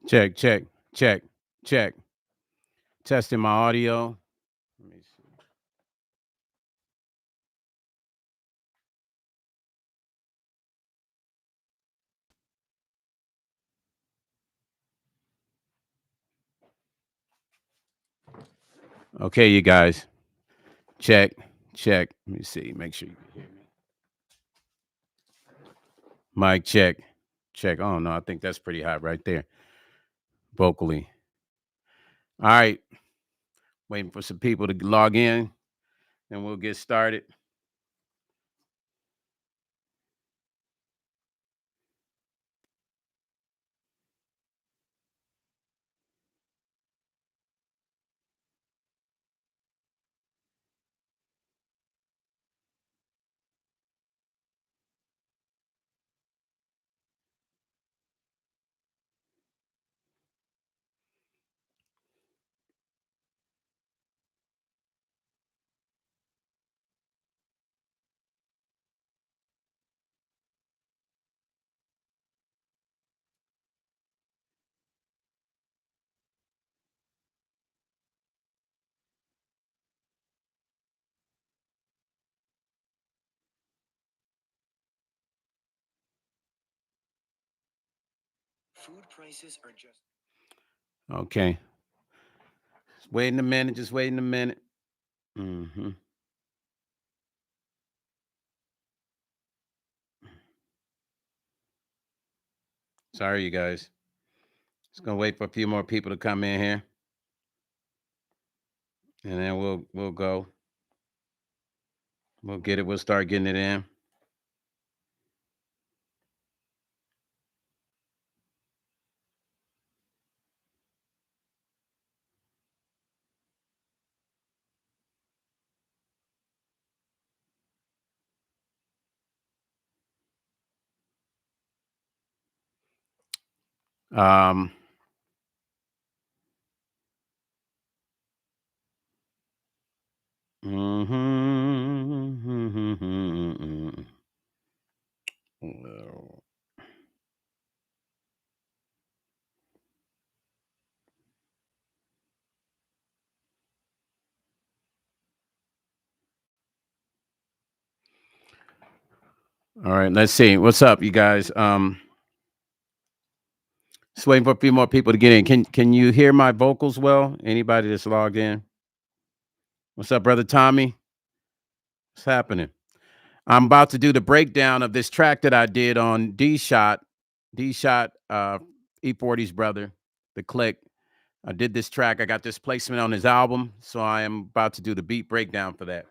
Check, check, check, check. Testing my audio. Let me see. Okay, you guys. Check, check. Let me see. Make sure you can hear me. Mic check, check. Oh no, I think that's pretty hot right there, vocally. All right, waiting for some people to log in, and we'll get started. Food prices are just okay. Just waiting a minute. Just waiting a minute. Mm-hmm. Sorry, you guys. Just gonna wait for a few more people to come in here, and then we'll go. We'll get it. We'll start getting it in. Um. Mm-hmm. All right, let's see. What's up, you guys? Just waiting for a few more people to get in. Can you hear my vocals well? Anybody that's logged in? What's up, brother Tommy? What's happening? I'm about to do the breakdown of this track that I did on Dshot, Dshot, E40's brother, the Click. I did this track. I got this placement on his album, so I am about to do the beat breakdown for that.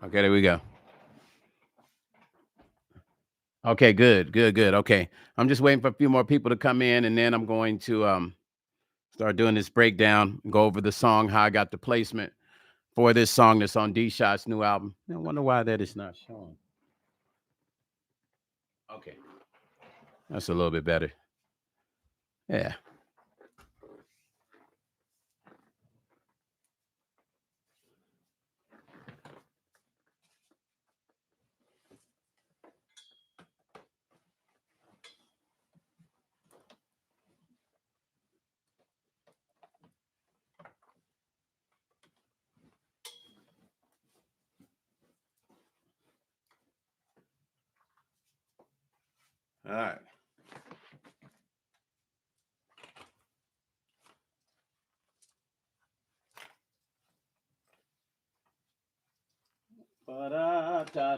Okay, there we go. Okay, good, good, good. Okay, I'm just waiting for a few more people to come in, and then I'm going to start doing this breakdown, go over the song, how I got the placement for this song that's on Dshot's new album. I wonder why that is not showing. Okay, that's a little bit better. Yeah. All right. Ba-da-da-da-da-da.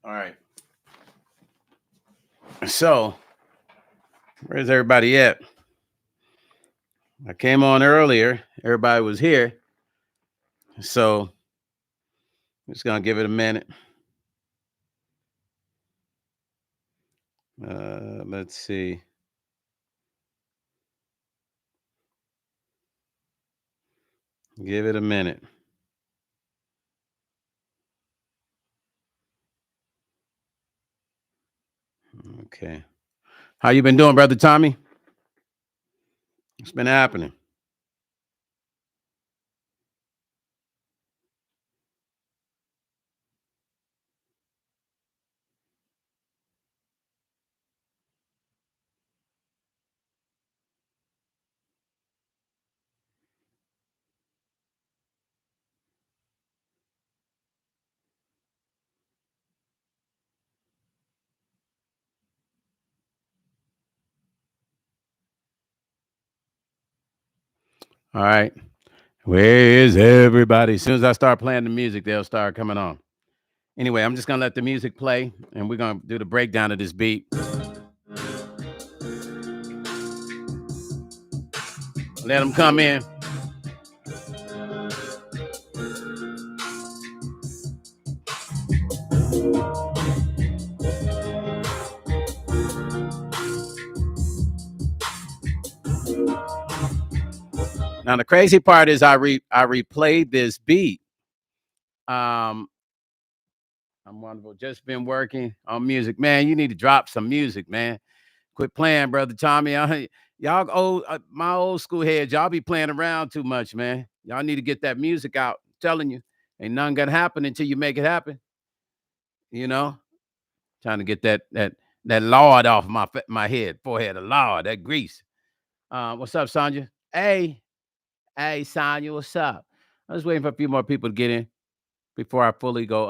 All right. So, where's everybody at? I came on earlier. Everybody was here. So, I'm just going to give it a minute. Let's see. Give it a minute. Okay. How you been doing, brother Tommy? What's been happening? All right. Where is everybody? As soon as I start playing the music, they'll start coming on. Anyway, I'm just gonna let the music play, and we're gonna do the breakdown of this beat. Let them come in. Now the crazy part is I replayed this beat. Um, I'm wonderful. Just been working on music, man. You need to drop some music, man. Quit playing, brother Tommy. Y'all old, my old school heads. Y'all be playing around too much, man. Y'all need to get that music out. I'm telling you, ain't nothing gonna happen until you make it happen. You know, trying to get that lard off my head, forehead, a lard, that grease. What's up, Sonya? Hey, Sonya, what's up? I'm just waiting for a few more people to get in before I fully go.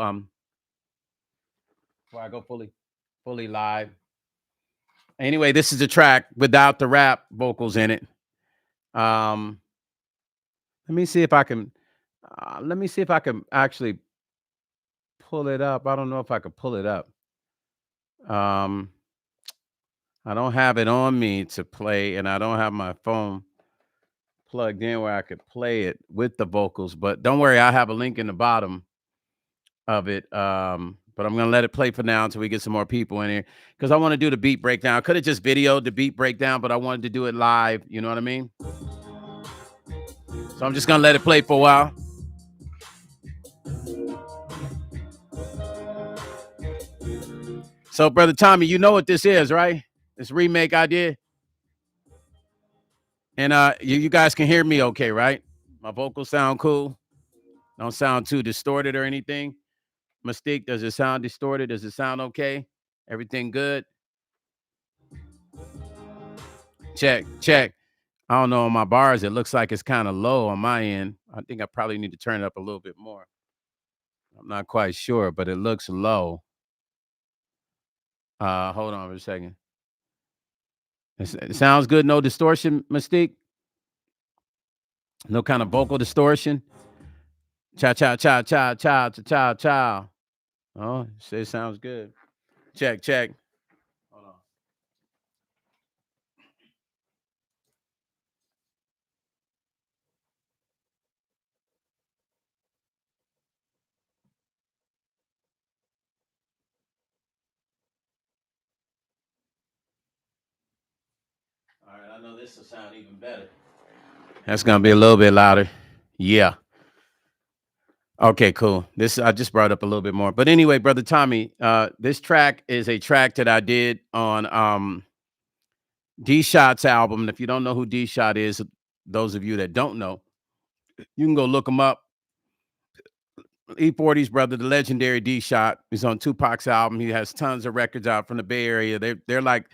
Before I go fully live. Anyway, this is a track without the rap vocals in it. Um, let me see if I can. Let me see if I can actually pull it up. I don't know if I could pull it up. Um, I don't have it on me to play, and I don't have my phone plugged in where I could play it with the vocals. But don't worry, I have a link in the bottom of it. But I'm gonna let it play for now until we get some more people in here because I want to do the beat breakdown. I could have just videoed the beat breakdown, but I wanted to do it live. You know what I mean? So I'm just gonna let it play for a while. So, brother Tommy, you know what this is, right? This remake I did, and you guys can hear me okay, right? My vocals sound cool. Don't sound too distorted or anything. Mystique, does it sound distorted? Does it sound okay? Everything good? Check, check. I don't know on my bars. It looks like it's kind of low on my end. I think I probably need to turn it up a little bit more. I'm not quite sure, but it looks low. Hold on for a second. It sounds good. No distortion, Mystique. No kind of vocal distortion. Cha cha cha cha cha cha cha cha. Oh, it sounds good. Check, check. Hold on. All right, I know this will sound even better. That's gonna be a little bit louder. Yeah. Okay, cool. This I just brought up a little bit more. But anyway, brother Tommy, this track is a track that I did on Dshot's album. And if you don't know who Dshot is, those of you that don't know, you can go look him up. E40's brother, the legendary Dshot, is on Tupac's album. He has tons of records out from the Bay Area. They're like,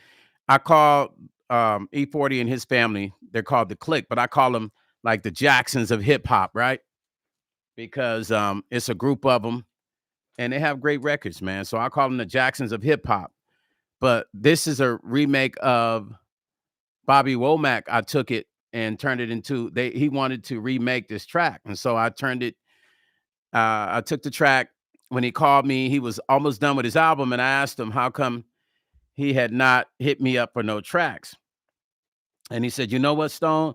I call E40 and his family, they're called the Click, but I call them like the Jacksons of hip hop, right? Because it's a group of them and they have great records, man. So I call them the Jacksons of hip hop. But this is a remake of Bobby Womack. I took it and turned it into he wanted to remake this track. And so I turned it, I took the track. When he called me, he was almost done with his album, and I asked him how come he had not hit me up for no tracks. And he said, "You know what, Stone?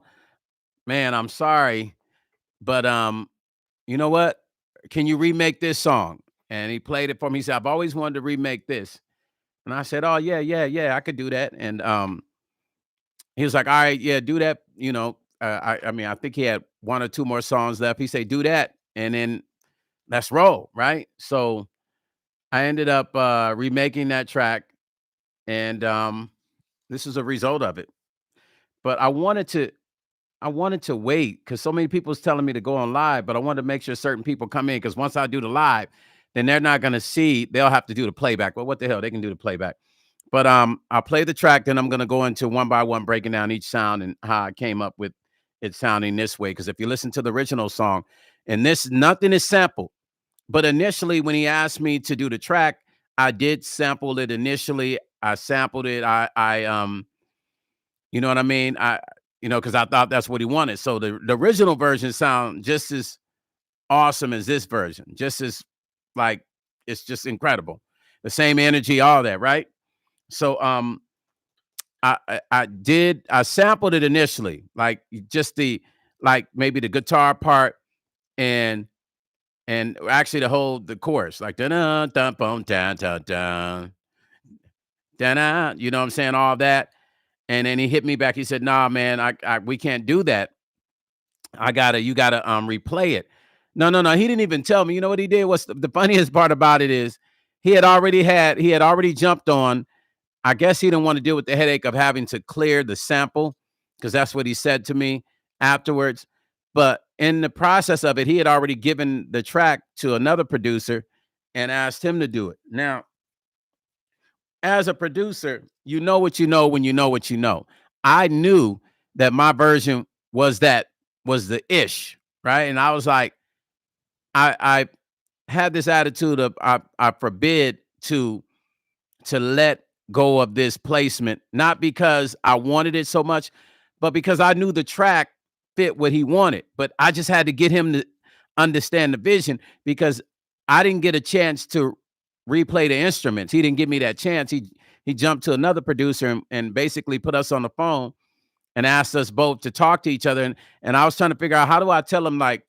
Man, I'm sorry, but you know what? Can you remake this song?" And he played it for me. He said, "I've always wanted to remake this." And I said, "Oh, yeah, yeah, yeah, I could do that." And he was like, "All right, yeah, do that." You know, I mean, I think he had one or two more songs left. He said, "Do that, and then let's roll." Right. So I ended up remaking that track. and this is a result of it. But I wanted to wait because so many people was telling me to go on live, but I wanted to make sure certain people come in because once I do the live, then they're not going to see. They'll have to do the playback. Well, what the hell? They can do the playback. But I'll play the track, then I'm going to go into one by one, breaking down each sound and how I came up with it sounding this way. Because if you listen to the original song, and this nothing is sampled, but initially when he asked me to do the track, I did sample it initially. I sampled it. You know what I mean? Because I thought that's what he wanted. So the original version sound just as awesome as this version, just as like it's just incredible. The same energy, all that, right? So I sampled it initially, like just the like maybe the guitar part and actually the chorus, like da da da boom da da da da, you know what I'm saying, all that. And then he hit me back. He said, "Nah, man, we can't do that. You gotta replay it." No, no, no. He didn't even tell me. You know what he did? What's the funniest part about it is he had already jumped on. I guess he didn't want to deal with the headache of having to clear the sample because that's what he said to me afterwards. But in the process of it, he had already given the track to another producer and asked him to do it. Now, as a producer, you know what you know when you know what you know. I knew that my version was the ish, right? And I was like, I had this attitude of I forbid to let go of this placement, not because I wanted it so much, but because I knew the track fit what he wanted. But I just had to get him to understand the vision because I didn't get a chance to replay the instruments. He didn't give me that chance. He jumped to another producer and basically put us on the phone and asked us both to talk to each other. And I was trying to figure out how do I tell him like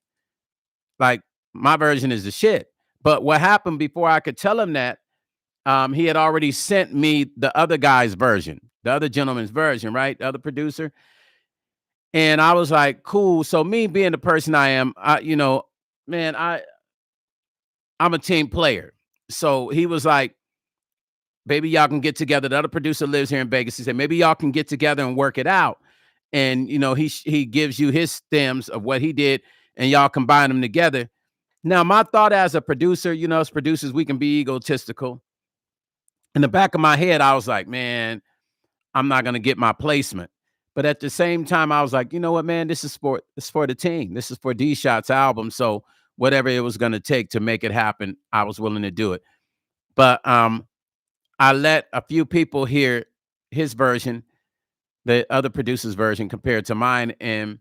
my version is the shit. But what happened before I could tell him that he had already sent me the other guy's version, the other gentleman's version, right? The other producer. And I was like, cool. So me being the person I am, man, I'm a team player. So he was like, maybe y'all can get together. The other producer lives here in Vegas. He said, maybe y'all can get together and work it out. And he gives you his stems of what he did, and y'all combine them together. Now, my thought as a producer, as producers, we can be egotistical. In the back of my head, I was like, man, I'm not gonna get my placement. But at the same time, I was like, you know what, man, this is for the team. This is for Dshot's album. So whatever it was gonna take to make it happen, I was willing to do it. But I let a few people hear his version, the other producer's version compared to mine. And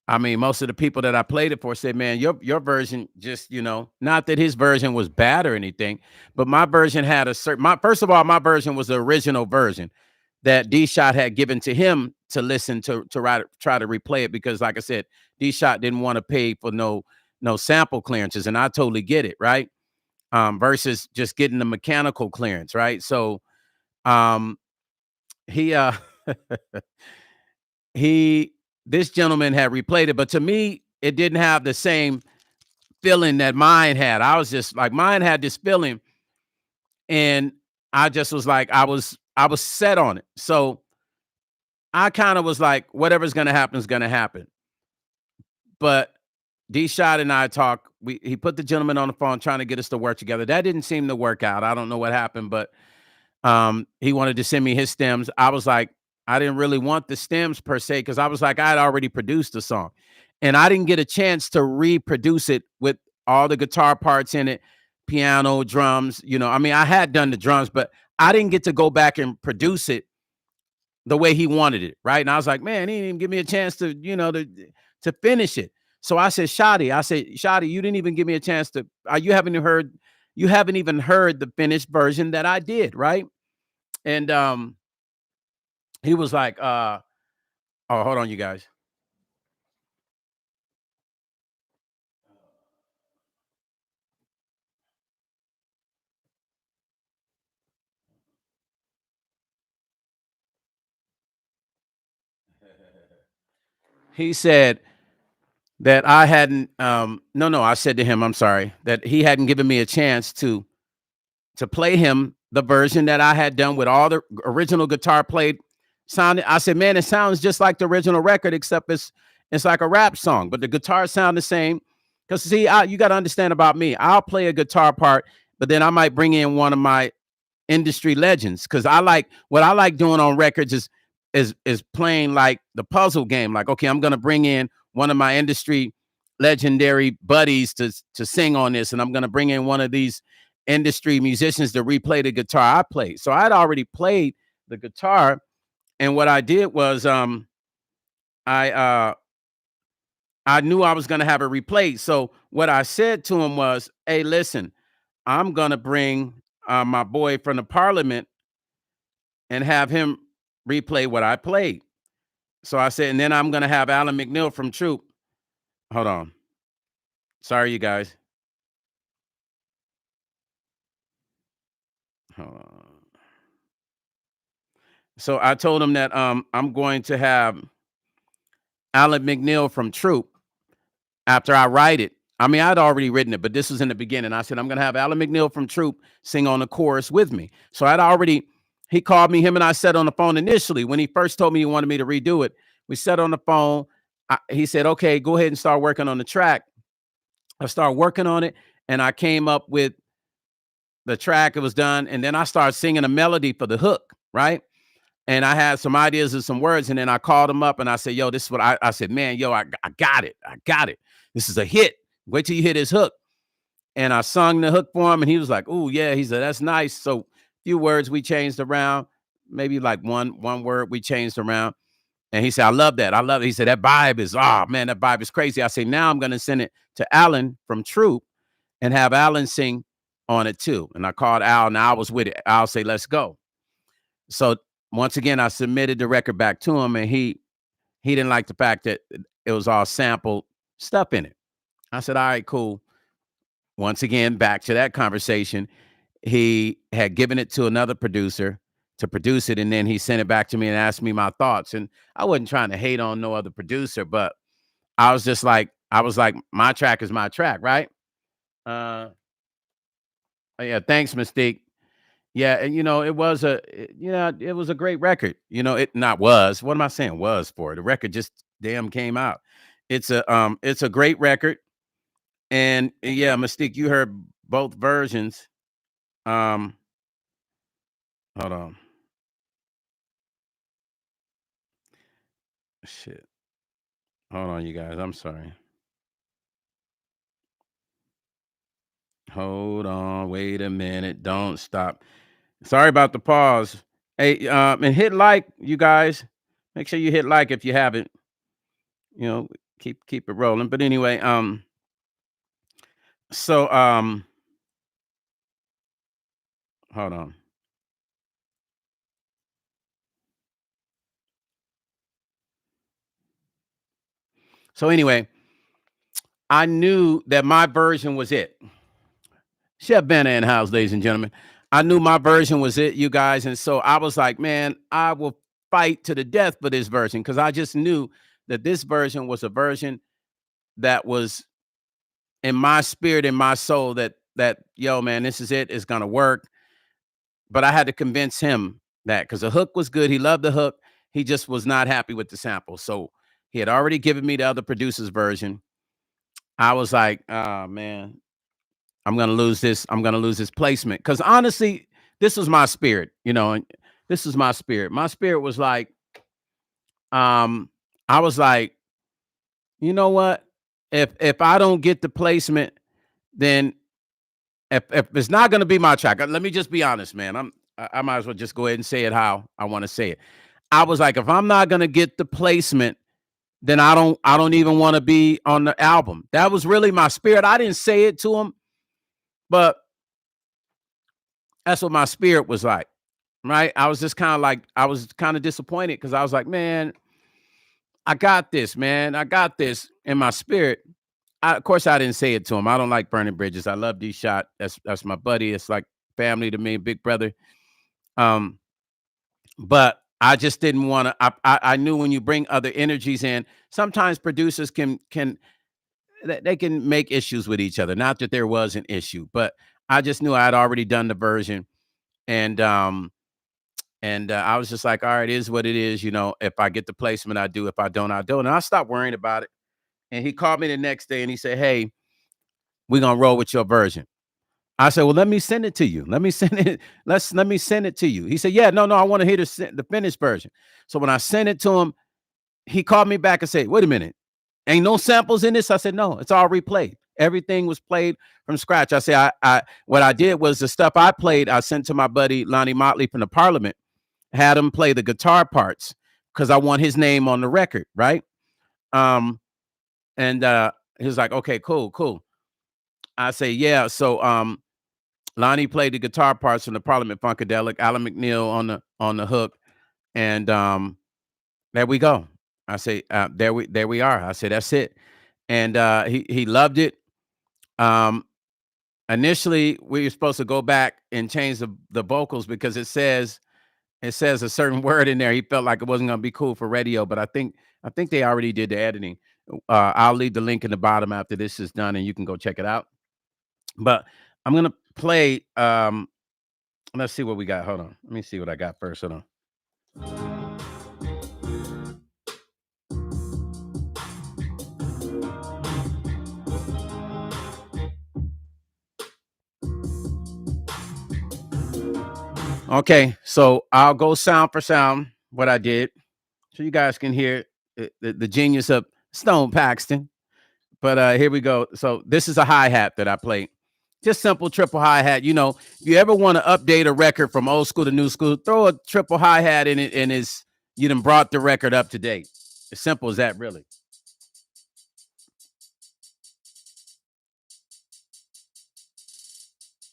I mean, most of the people that I played it for said, man, your version just, not that his version was bad or anything, but my version had a certain my first of all, my version was the original version that Dshot had given to him to listen to try to replay it because, like I said, Dshot didn't want to pay for no sample clearances, and I totally get it, right? Versus just getting the mechanical clearance, right? So um he he this gentleman had replayed it, but to me, it didn't have the same feeling that mine had. I was just like mine had this feeling, and I just was like, I was set on it. So I kind of was like, whatever's gonna happen is gonna happen. But D-Shot and I talked. He put the gentleman on the phone trying to get us to work together. That didn't seem to work out. I don't know what happened, but he wanted to send me his stems. I was like, I didn't really want the stems per se, because I was like, I had already produced the song. And I didn't get a chance to reproduce it with all the guitar parts in it, piano, drums. I mean, I had done the drums, but I didn't get to go back and produce it the way he wanted it, right? And I was like, man, he didn't even give me a chance to finish it. So I said, Shotty, you didn't even give me a chance to. You haven't even heard the finished version that I did, right? And he was like, oh, hold on, you guys. He said that I hadn't. No, I said to him, I'm sorry, that he hadn't given me a chance to play him the version that I had done with all the original guitar played. Sounded, I said, man, it sounds just like the original record, except it's like a rap song, but the guitars sound the same. Because see, you got to understand about me. I'll play a guitar part, but then I might bring in one of my industry legends, because I like what I like doing on records is playing like the puzzle game. Like, okay, I'm gonna bring in one of my industry legendary buddies to sing on this, and I'm gonna bring in one of these industry musicians to replay the guitar I played. So I'd already played the guitar, and what I did was I uh I knew I was gonna have it replayed. So what I said to him was, hey, listen, I'm gonna bring my boy from the parliament and have him replay what I played. So I said, and then I'm gonna have Alan Mcneil from Troop. Hold on. Sorry, you guys. Hold on. So I told him that I'm going to have Alan Mcneil from Troop after I write it. I mean, I'd already written it, but this was in the beginning. I said, I'm gonna have Alan Mcneil from Troop sing on the chorus with me. So I'd already, he called me, him and I sat on the phone initially. When he first told me he wanted me to redo it, we sat on the phone. He said, okay, go ahead and start working on the track. I started working on it, and I came up with the track. It was done, and then I started singing a melody for the hook, right? And I had some ideas and some words, and then I called him up and I said, yo, this is what I said, man, yo, I got it. I got it. This is a hit. Wait till you hit his hook. And I sung the hook for him, and he was like, oh, yeah. He said, that's nice. So a few words we changed around, maybe like one word we changed around. And he said, I love that. I love it. He said, that vibe is, oh, man, that vibe is crazy. I say, now I'm going to send it to Alan from Troop and have Alan sing on it too. And I called Al, and Al was with it. I'll say, let's go. So once again, I submitted the record back to him, and he didn't like the fact that it was all sampled stuff in it. I said, all right, cool. Once again, back to that conversation. He had given it to another producer to produce it, and then he sent it back to me and asked me my thoughts. And I wasn't trying to hate on no other producer, but I was just like, my track is my track, right? Yeah, thanks, Mystique. Yeah, and it was it was a great record. It not was. What am I saying? Was for the record just damn came out. It's a great record. And yeah, Mystique, you heard both versions. Um, hold on. Shit. Hold on, you guys. I'm sorry. Hold on. Wait a minute. Don't stop. Sorry about the pause. Hey, and hit like, you guys. Make sure you hit like if you haven't. You know, keep it rolling. But anyway, so hold on. So anyway, I knew that my version was it. Chef Banner in house, ladies and gentlemen. I knew my version was it, you guys. And so I was like, man, I will fight to the death for this version, because I just knew that this version was a version that was in my spirit, in my soul, that yo, man, this is it. It's gonna work. But I had to convince him that, because the hook was good. He loved the hook. He just was not happy with the sample. So he had already given me the other producer's version. I was like, oh man, I'm gonna lose this. I'm gonna lose this placement. Because honestly, this was my spirit, and this is my spirit. My spirit was like, I was like, you know what? If I don't get the placement, then if it's not gonna be my track, let me just be honest, man. I might as well just go ahead and say it how I want to say it. I was like, if I'm not gonna get the placement, then I don't even want to be on the album. That was really my spirit. I didn't say it to him, but that's what my spirit was like, right? I was just kind of like, I was kind of disappointed, because I was like, man, I got this, man. I got this in my spirit. Of course, I didn't say it to him. I don't like burning bridges. I love Dshot. That's my buddy. It's like family to me, big brother. Um, but I just didn't want to. I knew when you bring other energies in, sometimes producers can they can make issues with each other. Not that there was an issue, but I just knew I had already done the version, And I was just like, all right, it is what it is. You know, if I get the placement, I do. If I don't, I don't. And I stopped worrying about it. And he called me the next day and he said, hey, we're gonna roll with your version. I said, well, let me send it to you. Let me send it. Let me send it to you. He said, yeah, no, I want to hear the finished version. So when I sent it to him, he called me back and said, wait a minute, ain't no samples in this? I said, no, it's all replayed. Everything was played from scratch. I said, I what I did was the stuff I played, I sent to my buddy Lonnie Motley from the Parliament, had him play the guitar parts because I want his name on the record, right? And he was like, okay, cool. I say, yeah. So Lonnie played the guitar parts from the Parliament Funkadelic, Alan McNeil on the hook, and there we go. I say, there we are. I say, that's it. And he loved it. Um, Initially, we were supposed to go back and change the vocals because it says a certain word in there. He felt like it wasn't going to be cool for radio, but I think they already did the editing. I'll leave the link in the bottom after this is done, and you can go check it out. But I'm gonna play. Let's see what we got. Hold on. Let me see what I got first. Hold on. Okay, so I'll go sound for sound what I did, so you guys can hear the genius of Stone Paxton. But here we go. So this is a hi-hat that I played. Just simple triple hi-hat. You know, if you ever want to update a record from old school to new school, throw a triple hi-hat in it, and you done brought the record up to date. As simple as that, really.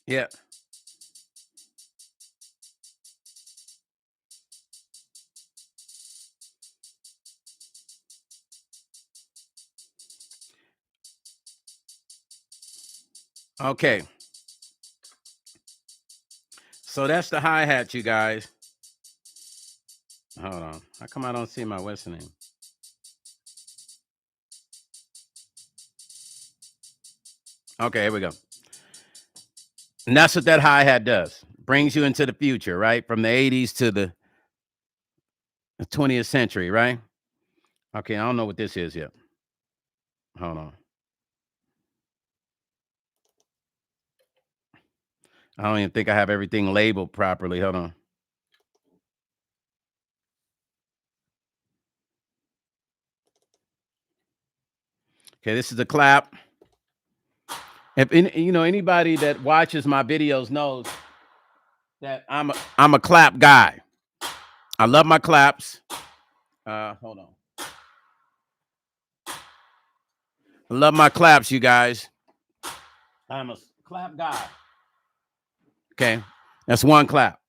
Yeah. Okay. So that's the hi-hat, you guys. Hold on. How come I don't see my what's the name? Okay, here we go. And that's what that hi-hat does. Brings you into the future, right? From the 80s to the 20th century, right? Okay, I don't know what this is yet. Hold on. I don't even think I have everything labeled properly. Hold on. Okay, this is the clap. If anybody that watches my videos knows that I'm a clap guy. I love my claps. Hold on. I love my claps, you guys. I'm a clap guy. Okay, that's one clap.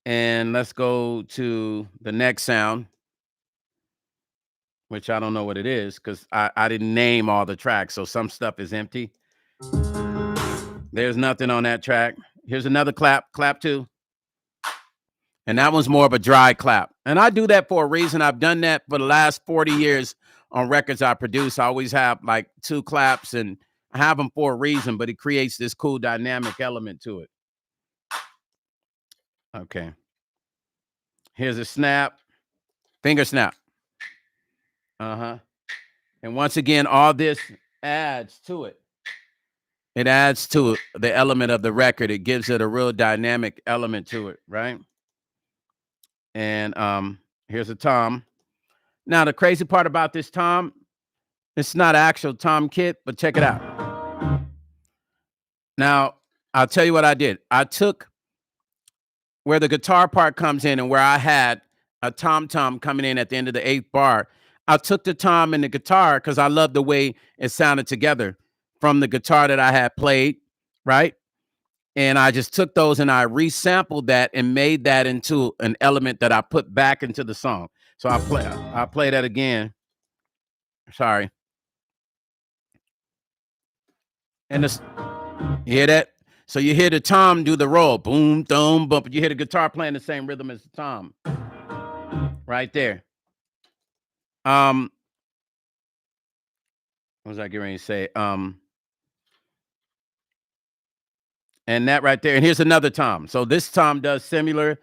And let's go to the next sound, which I don't know what it is because I didn't name all the tracks. So some stuff is empty. There's nothing on that track. Here's another clap, clap two. And that one's more of a dry clap. And I do that for a reason. I've done that for the last 40 years on records I produce. I always have like two claps, and I have them for a reason, but it creates this cool dynamic element to it. Okay. Here's a snap, finger snap. Uh-huh. And once again, all this adds to it. It adds to the element of the record. It gives it a real dynamic element to it, right? And here's a tom. Now, the crazy part about this tom, it's not actual tom kit, but check it out. Now, I'll tell you what I did. I took where the guitar part comes in and where I had a tom coming in at the end of the eighth bar. I took the tom and the guitar because I love the way it sounded together from the guitar that I had played, right? And I just took those and I resampled that and made that into an element that I put back into the song. So I'll play that again. Sorry. And this, you hear that? So you hear the tom do the roll, boom, boom, bump. You hear the guitar playing the same rhythm as the tom, right there. What was I getting ready to say? And that right there. And here's another tom. So this tom does similar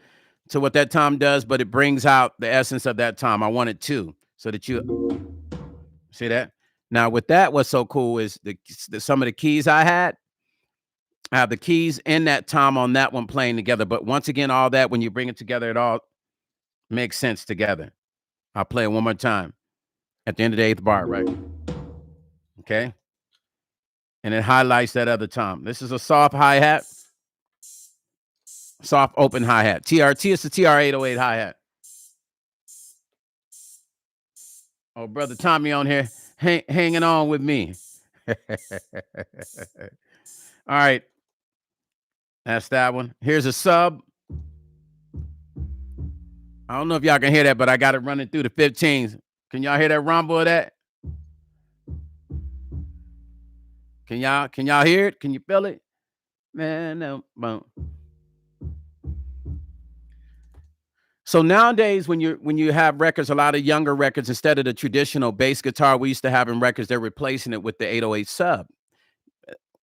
to what that tom does, but it brings out the essence of that tom. I wanted two so that you see that. Now with that, what's so cool is some of the keys I have the keys in that tom on that one playing together. But once again, all that, when you bring it together, it all makes sense together. I'll play it one more time at the end of the 8th bar, right? Okay. And it highlights that other tom. This is a soft hi-hat, soft open hi-hat. TRT is the TR-808 hi-hat. Oh, brother Tommy on here hanging on with me. All right. That's that one. Here's a sub. I don't know if y'all can hear that, but I got it running through the 15s. Can y'all hear that rumble of that? Can y'all hear it? Can you feel it? Man, no, boom. So nowadays, when you have records, a lot of younger records, instead of the traditional bass guitar we used to have in records, they're replacing it with the 808 sub,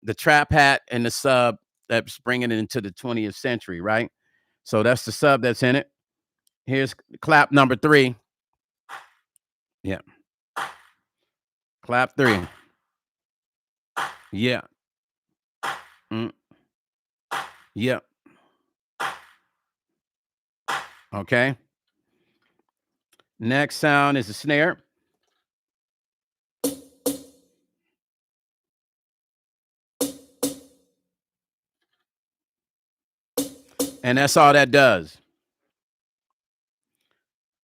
the trap hat and the sub that's bringing it into the 20th century, right? So that's the sub that's in it. Here's clap number 3. Yeah. Clap 3. Yeah. Yeah. Okay. Next sound is a snare. And that's all that does.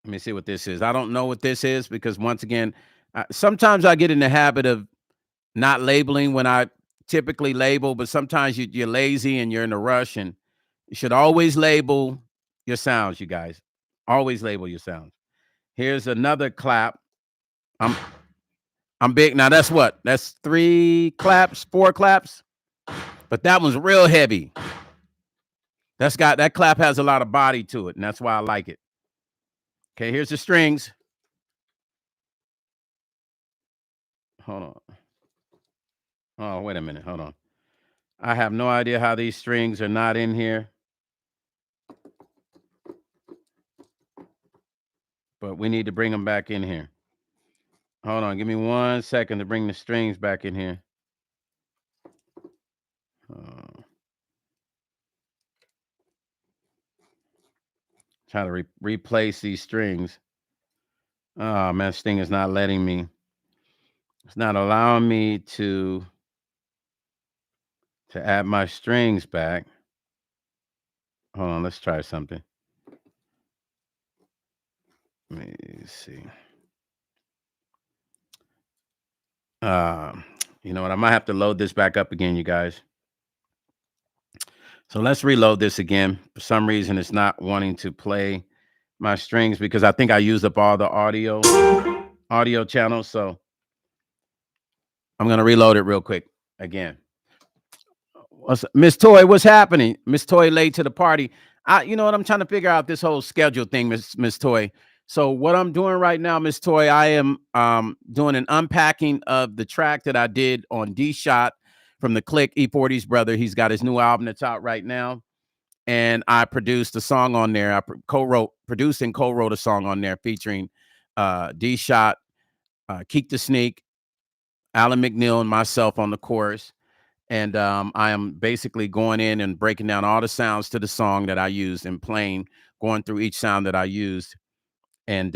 Let me see what this is. I don't know what this is because once again, sometimes I get in the habit of not labeling when I typically label, but sometimes you're lazy and you're in a rush, and you should always label your sounds, you guys. Always label your sounds. Here's another clap. I'm big. Now that's what? That's 3 claps, 4 claps. But that one's real heavy. That clap has a lot of body to it, and that's why I like it. Okay, here's the strings. Hold on. Oh, wait a minute. Hold on. I have no idea how these strings are not in here. But we need to bring them back in here. Hold on. Give me 1 second to bring the strings back in here. Try to replace these strings. Oh, man, this thing is not letting me. It's not allowing me to add my strings back. Hold on. Let's try something. Let me see. You know what? I might have to load this back up again, you guys. So let's reload this again. For some reason, it's not wanting to play my strings because I think I used up all the audio channels. So I'm going to reload it real quick again. Miss Toy, what's happening? Miss Toy late to the party. You know what? I'm trying to figure out this whole schedule thing, Miss Toy. So what I'm doing right now, Miss Toy, I am doing an unpacking of the track that I did on Dshot from the Click E40's brother. He's got his new album that's out right now. And I produced a song on there. I produced and co-wrote a song on there featuring Dshot, Keek Da Sneek, Alan Mcneil, and myself on the chorus. And I am basically going in and breaking down all the sounds to the song that I used and playing, going through each sound that I used. And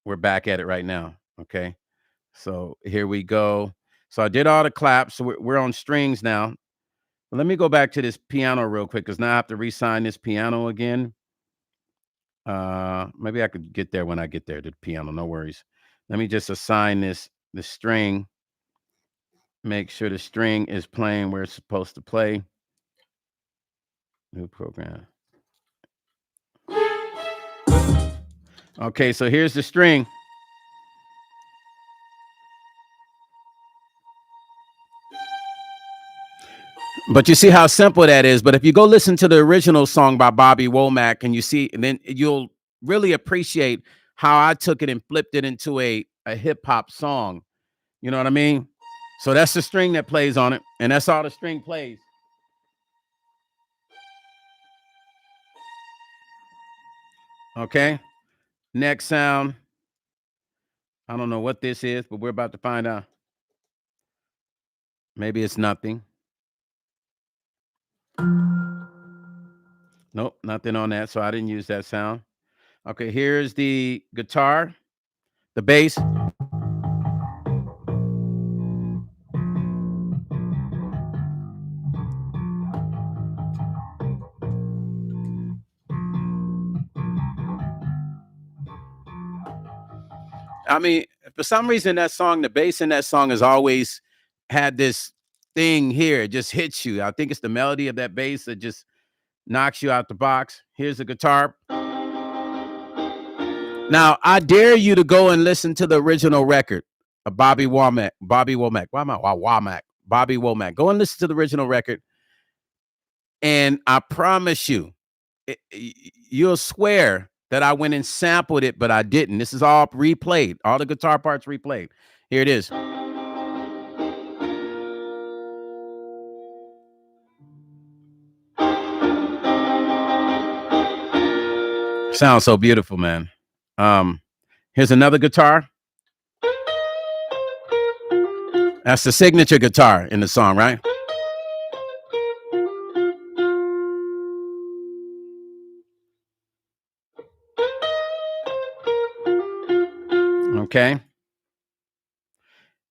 we're back at it right now. Okay. So here we go. So I did all the claps. So we're on strings now. Let me go back to this piano real quick because now I have to re-sign this piano again. Maybe I could get there when I get there to the piano. No worries. Let me just assign the string. Make sure the string is playing where it's supposed to play. New program. Okay, so here's the string. But you see how simple that is. But if you go listen to the original song by Bobby Womack and you see, and then you'll really appreciate how I took it and flipped it into a hip hop song. You know what I mean? So that's the string that plays on it, and that's all the string plays. Okay. Next sound. I don't know what this is, but we're about to find out. Maybe it's nothing. Nope, nothing on that. So I didn't use that sound. Okay, here's the guitar, the bass. I mean, for some reason, that song, the bass in that song has always had this thing here. It just hits you. I think it's the melody of that bass that just knocks you out the box. Here's the guitar. Now, I dare you to go and listen to the original record of Bobby Womack. Bobby Womack. Why am I Womack? Bobby Womack. Go and listen to the original record. And I promise you, you'll swear that I went and sampled it, but I didn't. This is all replayed. All the guitar parts replayed. Here it is. Sounds so beautiful, man. Here's another guitar. That's the signature guitar in the song, right? Okay.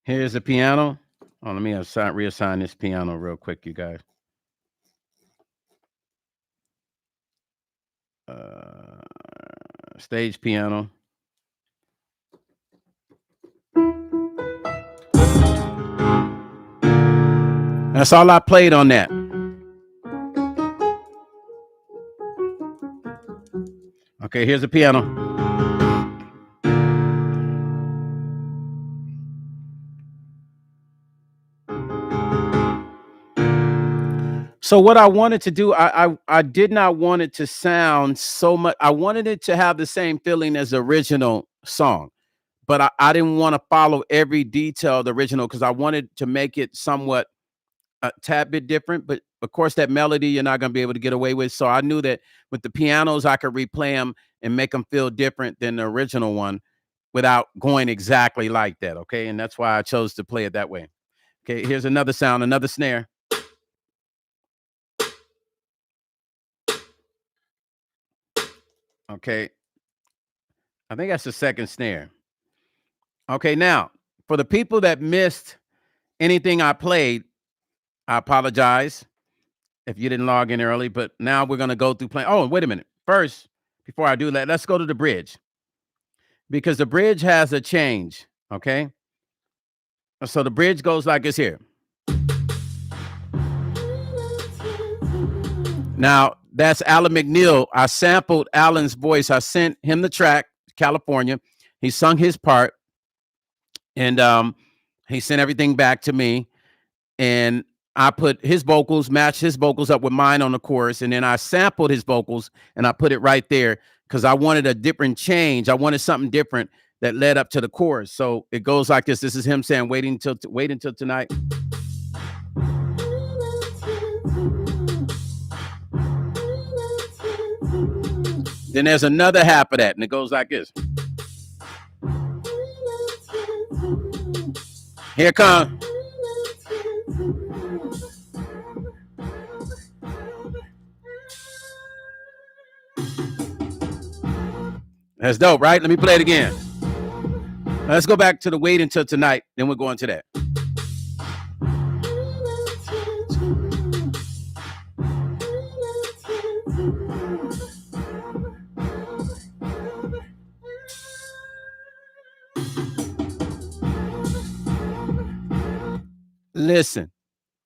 Here's the piano. Oh, let me reassign this piano real quick, you guys. Stage piano. That's all I played on that. Okay, here's the piano. So what I wanted to do, I did not want it to sound so much. I wanted it to have the same feeling as the original song, but I didn't want to follow every detail of the original because I wanted to make it somewhat a tad bit different. But of course, that melody you're not going to be able to get away with. So I knew that with the pianos, I could replay them and make them feel different than the original one without going exactly like that. Okay, and that's why I chose to play it that way. Okay, here's another sound, another snare. Okay, I think that's the second snare. Okay, now for the people that missed anything I played, I apologize if you didn't log in early, but now we're going to go through playing. Oh, wait a minute. First, before I do that, let's go to the bridge because the bridge has a change. Okay, so the bridge goes like this here. Now, that's Alan Mcneil. I sampled Alan's voice. I sent him the track, California. He sung his part, and he sent everything back to me. And I put his vocals, matched his vocals up with mine on the chorus, and then I sampled his vocals and I put it right there because I wanted a different change. I wanted something different that led up to the chorus. So it goes like this. This is him saying, wait until tonight. Then there's another half of that, and it goes like this. Here comes. That's dope, right? Let me play it again. Now let's go back to the wait until tonight. Then we'll go into that. Listen,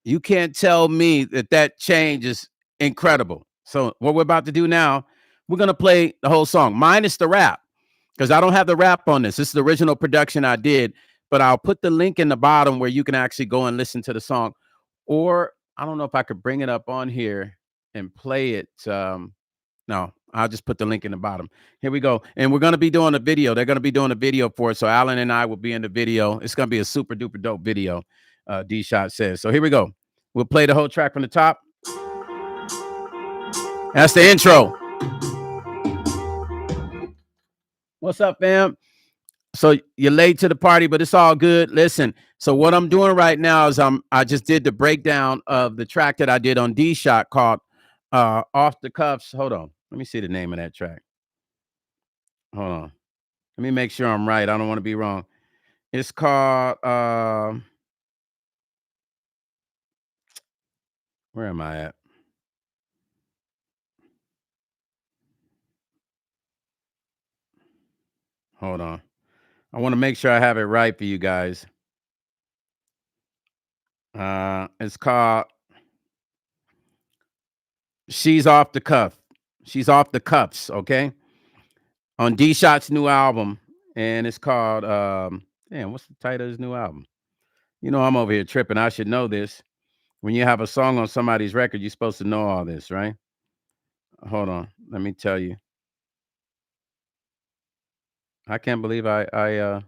you can't tell me that change is incredible. So what we're about to do now, we're going to play the whole song, minus the rap, because I don't have the rap on this. This is the original production I did, but I'll put the link in the bottom where you can actually go and listen to the song. Or I don't know if I could bring it up on here and play it. No, I'll just put the link in the bottom. Here we go. And we're going to be doing a video. They're going to be doing a video for it. So Alan and I will be in the video. It's going to be a super duper dope video, Dshot says. So here we go. We'll play the whole track from the top. That's the intro. What's up, fam? So you're late to the party, but it's all good. Listen, so what I'm doing right now is I just did the breakdown of the track that I did on Dshot called Off the Cuffs. Hold on. Let me see the name of that track. Hold on. Let me make sure I'm right. I don't want to be wrong. It's called where am I at? Hold on. I want to make sure I have it right for you guys. It's called She's Off the Cuff. She's Off the Cuffs, okay? On Dshot's new album, and it's called damn, what's the title of his new album? You know, I'm over here tripping. I should know this. When you have a song on somebody's record, you're supposed to know all this, right? Hold on. Let me tell you. I can't believe I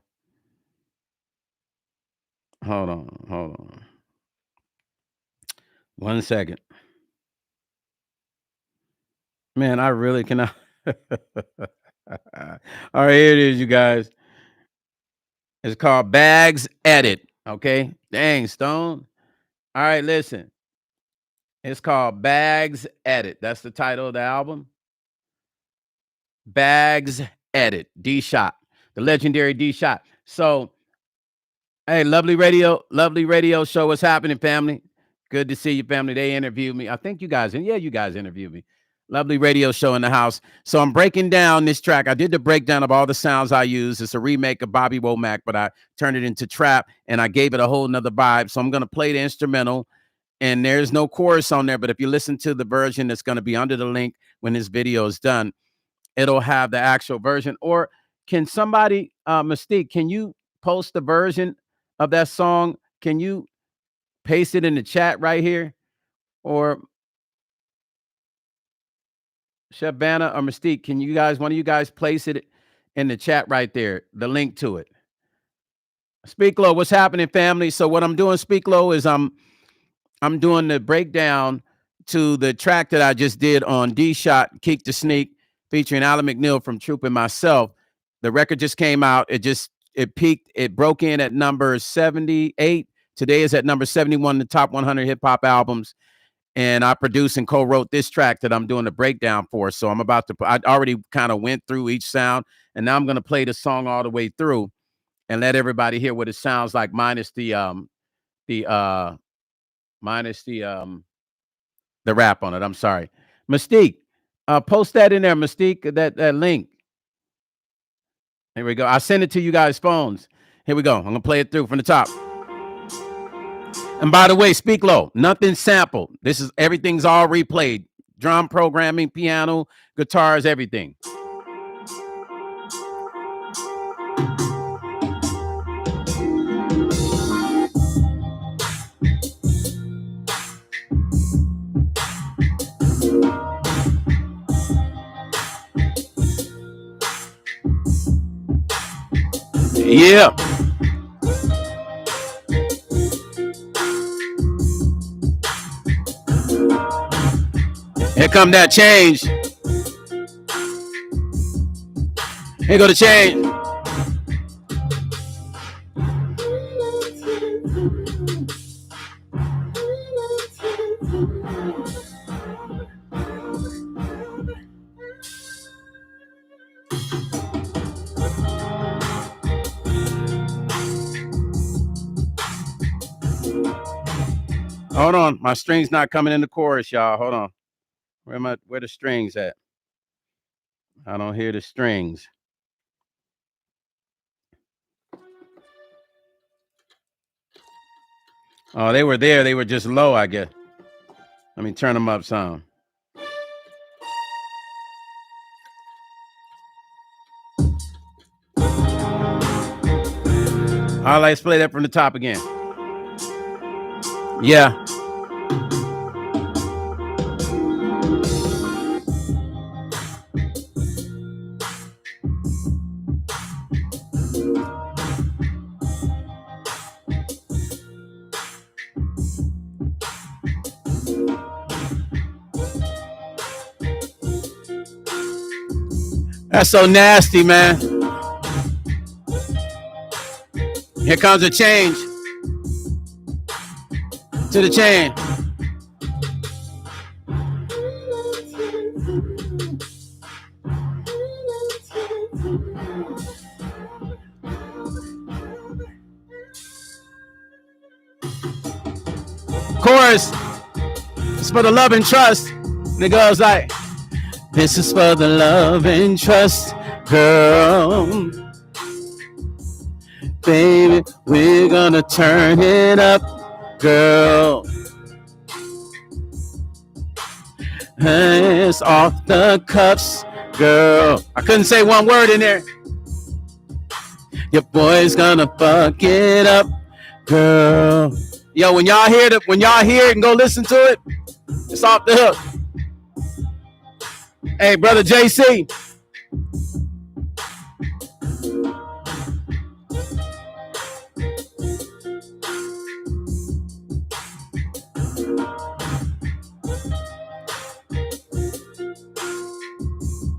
hold on. 1 second. Man, I really cannot. All right, here it is, you guys. It's called Bags Edit. Okay. Dang, Stone. All right, listen. It's called Bags Edit. That's the title of the album. Bags Edit. Dshot. The legendary Dshot. So, hey, lovely radio show. What's happening, family? Good to see you, family. They interviewed me. I think you guys, you guys interviewed me. Lovely radio show in the house. So I'm breaking down this track. I did the breakdown of all the sounds I use. It's a remake of Bobby Womack, but I turned it into trap and I gave it a whole nother vibe. So I'm going to play the instrumental and there's no chorus on there. But if you listen to the version that's going to be under the link when this video is done, it'll have the actual version. Or can somebody, Mystique, can you post the version of that song? Can you paste it in the chat right here? Or Chef Vanna or Mystique, can you guys, one of you guys place it in the chat right there, the link to it? Speak Low, what's happening, family? So what I'm doing, Speak Low, is I'm doing the breakdown to the track that I just did on Dshot, Keek Da Sneek, featuring Alan Mcneil from Troop and myself. The record just came out. It peaked, it broke in at number 78. Today is at number 71 in the top 100 hip hop albums. And I produced and co-wrote this track that I'm doing the breakdown for. So I'm about to, I already kind of went through each sound, and now I'm going to play the song all the way through and let everybody hear what it sounds like, minus the rap on it. I'm sorry. Mystique, post that in there, Mystique, that link. Here we go. I send it to you guys' phones. Here we go. I'm going to play it through from the top. And by the way, Speak Low, nothing sampled. This is, everything's all replayed. Drum programming, piano, guitars, everything. Yeah. Here come that change. Here go the change. Hold on, my string's not coming in the chorus, y'all. Hold on. Where the strings at? I don't hear the strings. Oh, they were there. They were just low, I guess. Let me turn them up some. All right, let's play that from the top again. Yeah. That's so nasty, man. Here comes a change to the chain. Chorus. It's for the love and trust. And it goes like, this is for the love and trust, girl. Baby, we're gonna turn it up, girl. Hands off the cuffs, girl. I couldn't say one word in there. Your boy's gonna fuck it up, girl. Yo, when y'all hear it and go listen to it, it's off the hook. Hey, brother JC.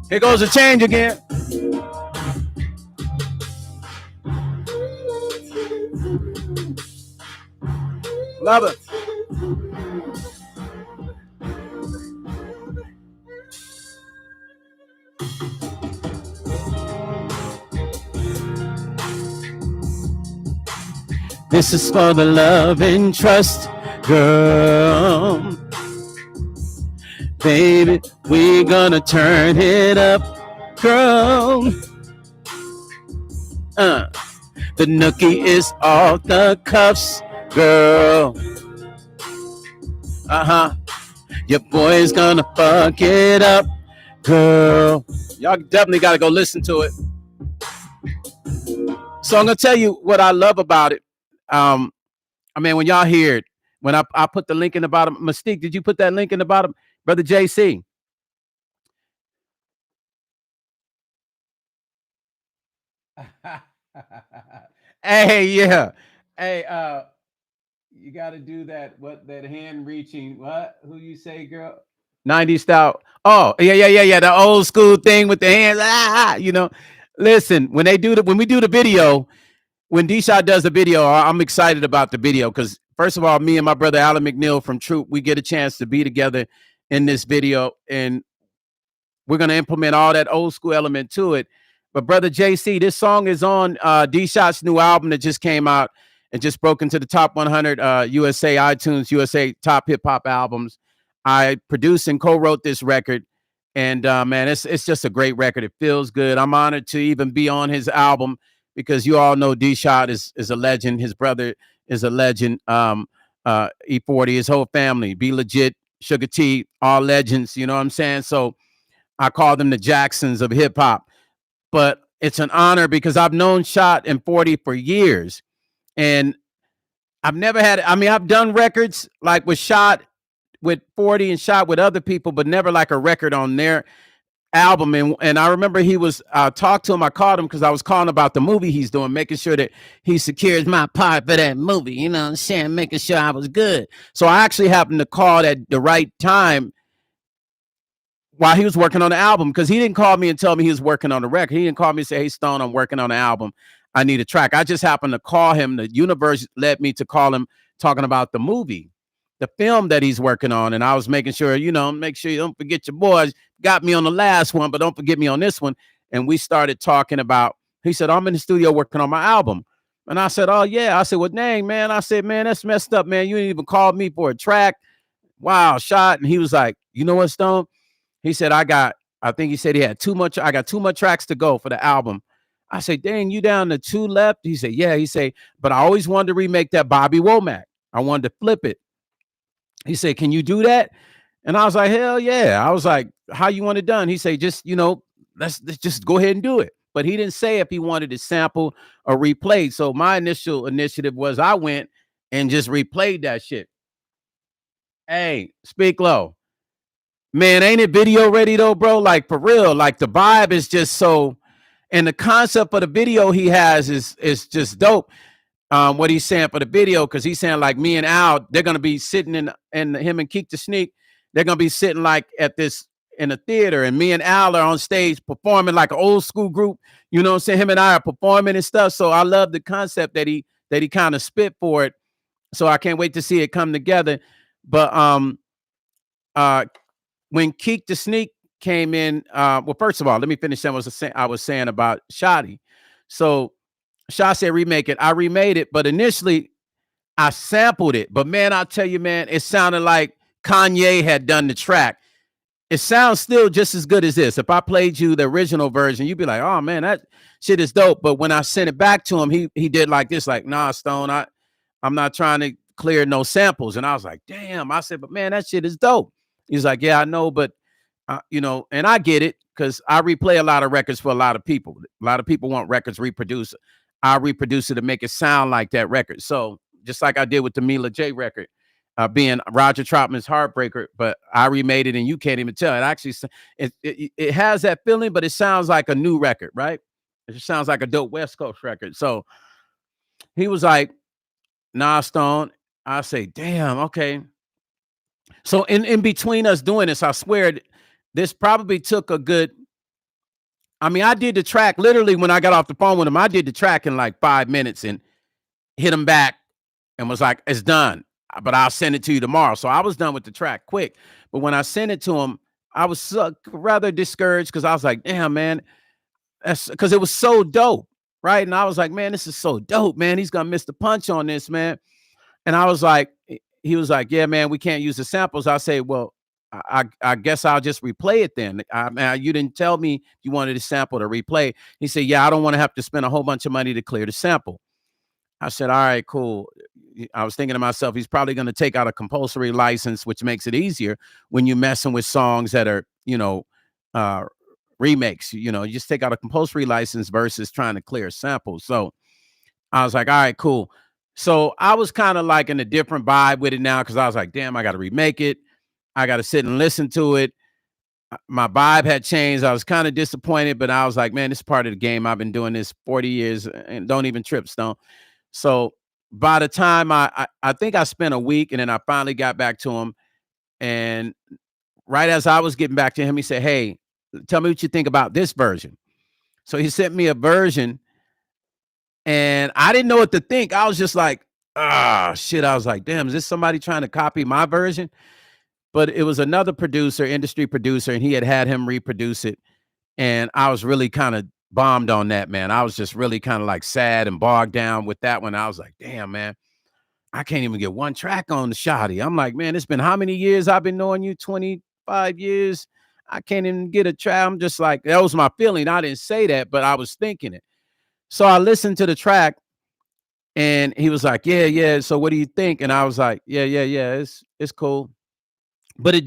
Here goes the change again. Love it. This is for the love and trust, girl. Baby, we gonna turn it up, girl. The nookie is off the cuffs, girl. Your boy's gonna fuck it up, girl. Y'all definitely gotta go listen to it. So I'm gonna tell you what I love about it. I mean, when y'all hear it, when I put the link in the bottom, Mystique, did you put that link in the bottom? Brother JC. Hey, yeah. Hey, you got to do that. What that hand reaching? What? Who you say, girl? 90s style. Oh, yeah. The old school thing with the hands. You know. Listen, when we do the video, when Dshot does the video, I'm excited about the video because first of all, me and my brother Alan Mcneil from Troop, we get a chance to be together in this video, and we're gonna implement all that old school element to it. But brother JC, this song is on Dshot's new album that just came out and just broke into the top 100 USA iTunes USA top hip hop albums. I produced and co-wrote this record, and man, it's just a great record. It feels good. I'm honored to even be on his album because you all know Dshot is a legend. His brother is a legend. E40, his whole family, Be Legit, Sugar T, all legends. You know what I'm saying? So I call them the Jacksons of hip hop. But it's an honor because I've known Dshot and 40 for years. And I've never had, I mean, I've done records like with Dshot, with 40 and Dshot with other people, but never like a record on their album. And I remember he was, talked to him, I called him because I was calling about the movie he's doing, making sure that he secures my part for that movie, you know what I'm saying, making sure I was good. So I actually happened to call at the right time while he was working on the album, because he didn't call me and tell me he was working on the record. He didn't call me and say, hey, Stone, I'm working on the album. I need a track. I just happened to call him. The universe led me to call him talking about the movie, the film that he's working on. And I was making sure, you know, make sure you don't forget your boys. Got me on the last one, but don't forget me on this one. And we started talking about, he said, I'm in the studio working on my album. And I said, oh, yeah. I said, well, dang, man. I said, man, that's messed up, man. You didn't even call me for a track. Wow, Dshot. And he was like, you know what, Stone? He said, I think he said he had I got 2 more tracks to go for the album. I said, dang, you down to 2 left? He said, yeah. He said, but I always wanted to remake that Bobby Womack. I wanted to flip it. He said, can you do that? And I was like, hell yeah. I was like, how you want it done? He said, just, you know, let's just go ahead and do it. But he didn't say if he wanted to sample or replay. So my initial initiative was I went and just replayed that shit. Hey, speak low. Man, ain't it video ready though, bro? Like for real, like the vibe is just so, and the concept for the video he has is just dope. What he's saying for the video, because he's saying like me and Al, they're gonna be sitting in him and Keek Da Sneek, they're gonna be sitting like at this in a theater, and me and Al are on stage performing like an old school group. You know what I'm saying? Him and I are performing and stuff. So I love the concept that he that he kind of spit for it. So I can't wait to see it come together. But uh when Keek Da Sneek came in, well, first of all, let me finish saying what I was saying about Shotty. So Dshot said remake it. I remade it, but initially I sampled it. But man, I'll tell you, man, it sounded like Kanye had done the track. It sounds still just as good as this. If I played you the original version, you'd be like, "Oh man, that shit is dope." But when I sent it back to him, he did like this, like, "Nah, Stone, I'm not trying to clear no samples." And I was like, "Damn!" I said, "But man, that shit is dope." He's like, "Yeah, I know, but and I get it because I replay a lot of records for a lot of people. A lot of people want records reproduced. I reproduce it to make it sound like that record. So just like I did with the Mila J record." Being Roger Troutman's Heartbreaker, but I remade it, and you can't even tell. It actually it has that feeling, but it sounds like a new record, right? It just sounds like a dope West Coast record. So he was like, "Nah, Stone." I say, "Damn, okay." So in between us doing this, I swear this probably took a good. I mean, I did the track literally when I got off the phone with him. I did the track in like 5 minutes and hit him back and was like, "It's done, but I'll send it to you tomorrow." So I was done with the track quick. But when I sent it to him, I was rather discouraged because I was like, "Damn, man," that's because it was so dope, right? And I was like, "Man, this is so dope, man. He's gonna miss the punch on this, man." And I was like, he was like, "Yeah, man, we can't use the samples." I say, "Well, I guess I'll just replay it then." You didn't tell me you wanted a sample to replay. He said, "Yeah, I don't want to have to spend a whole bunch of money to clear the sample." I said, "All right, cool." I was thinking to myself, he's probably going to take out a compulsory license, which makes it easier when you're messing with songs that are, uh, remakes. You just take out a compulsory license versus trying to clear samples. So I was like, "All right, cool." So I was kind of like in a different vibe with it now because I was like, "Damn, I got to remake it. I got to sit and listen to it." My vibe had changed. I was kind of disappointed, but I was like, "Man, this is part of the game. I've been doing this 40 years and don't even trip, Stone." So by the time I think I spent a week, and then I finally got back to him. And right as I was getting back to him, he said, "Hey, tell me what you think about this version." So he sent me a version, and I didn't know what to think. I was just like, "Ah, shit." I was like, "Damn, is this somebody trying to copy my version?" But it was another producer, industry producer, and he had him reproduce it. And I was really kind of bombed on that, man. I was just really kind of like sad and bogged down with that one. I was like, "Damn, man, I can't even get one track on the Shotty." I'm like, "Man, it's been how many years I've been knowing you? 25 years. I can't even get a track." I'm just like, that was my feeling. I didn't say that, but I was thinking it. So I listened to the track, and he was like, "Yeah, yeah. So what do you think?" And I was like, "Yeah, yeah, yeah. It's cool." But it